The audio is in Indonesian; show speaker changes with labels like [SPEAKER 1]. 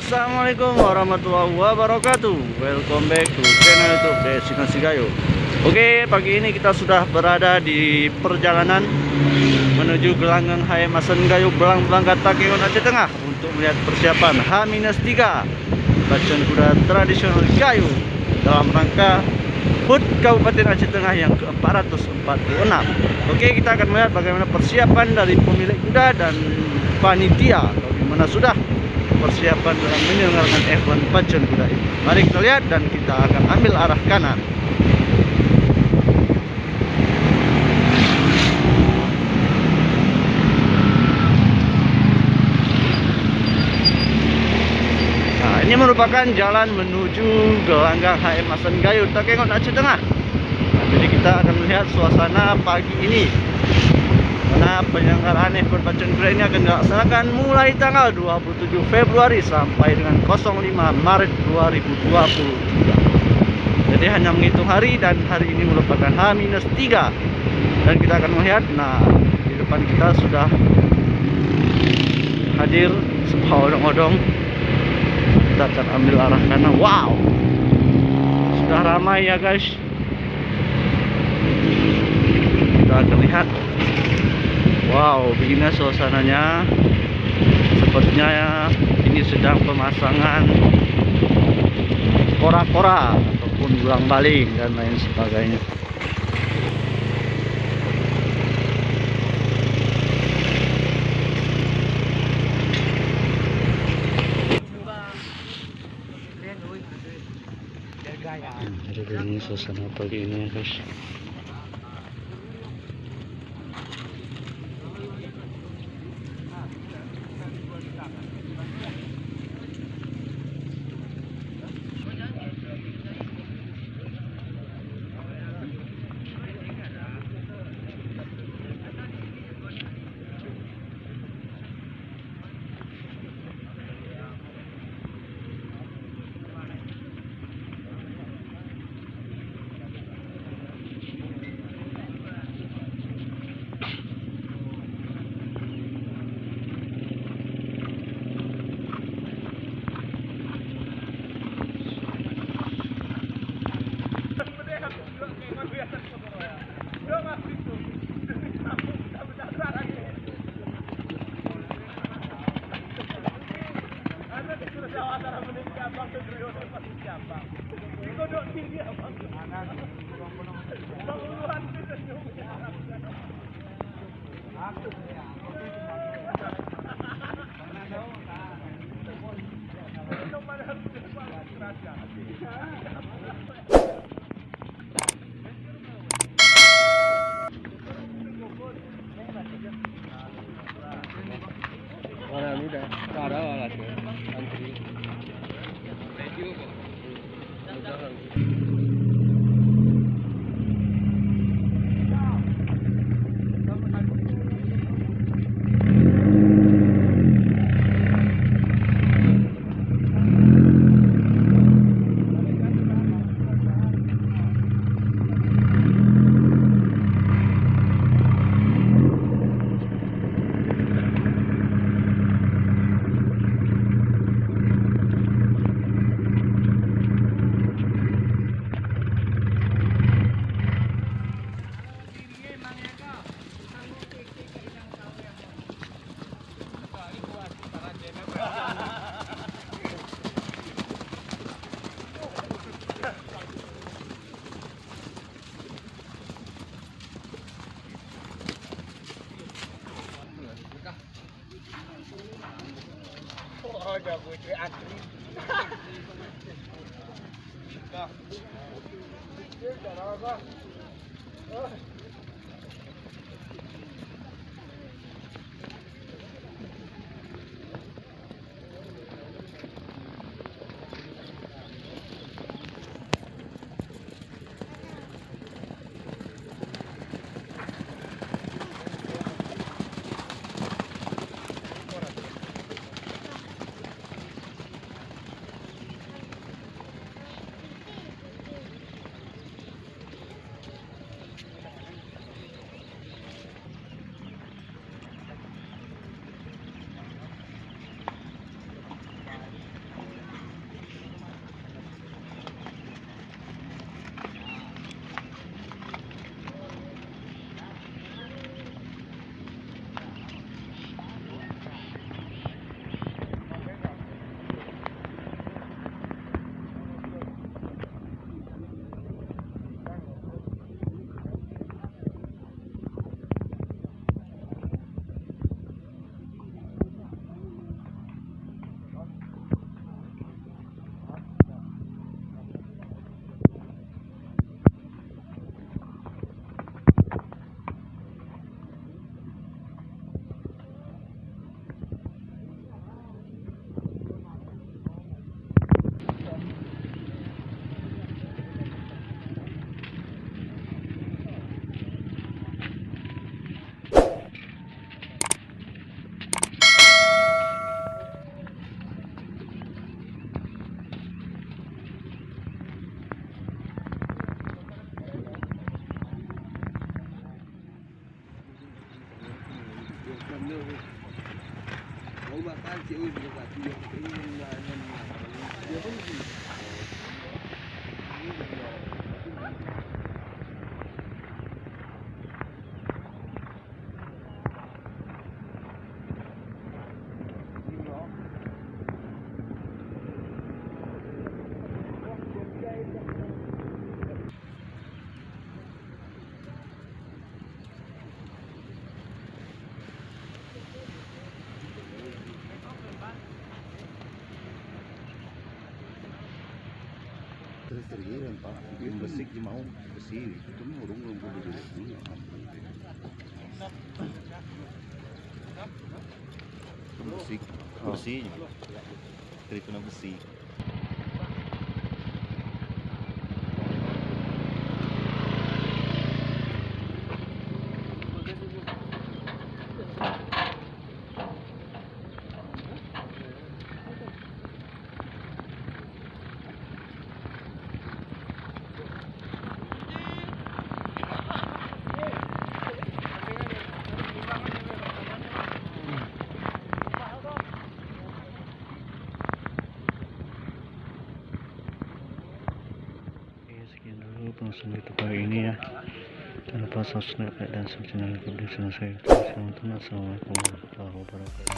[SPEAKER 1] Assalamualaikum warahmatullahi wabarakatuh. Welcome back to channel YouTube Destinasi Gayo. Oke, pagi ini kita sudah berada di perjalanan menuju gelanggang HM Asen Gayo Belang-Belangkat Takengon Aceh Tengah untuk melihat persiapan H-3 pacuan kuda tradisional Gayo dalam rangka HUT Kabupaten Aceh Tengah yang ke-446. Oke, kita akan melihat bagaimana persiapan dari pemilik kuda dan panitia, bagaimana sudah persiapan dalam menyelenggarakan event pacuan kuda ini. Mari kita lihat dan kita akan ambil arah kanan. Nah, ini merupakan jalan menuju gelanggang HM Asen Gayo Takengon Aceh Tengah. Nah, jadi kita akan melihat suasana pagi ini. Karena penyelenggaraan event pacuan kuda ini akan dilaksanakan mulai tanggal 27 Februari sampai dengan 05 Maret 2023. Jadi hanya menghitung hari dan hari ini merupakan H-3. Dan kita akan melihat, nah di depan kita sudah hadir sebuah odong-odong. Kita akan ambil arah kanan. Wow, sudah ramai ya guys. Kita akan lihat. Wow, begini suasananya. Sepertinya ini sedang pemasangan kora-kora ataupun gulang baling dan lain sebagainya. Jadi ini suasana pagi ini ya guys.
[SPEAKER 2] Tergiran Pak, yang besik di mau ke sini, itu mah urung belum kudu dulu. Besik, besi, keripuna besi.
[SPEAKER 1] Sekian dulu pengalaman YouTube kali ini ya. Jangan lupa subscribe, like, dan share channel YouTube di channel saya. Assalamualaikum warahmatullahi wabarakatuh.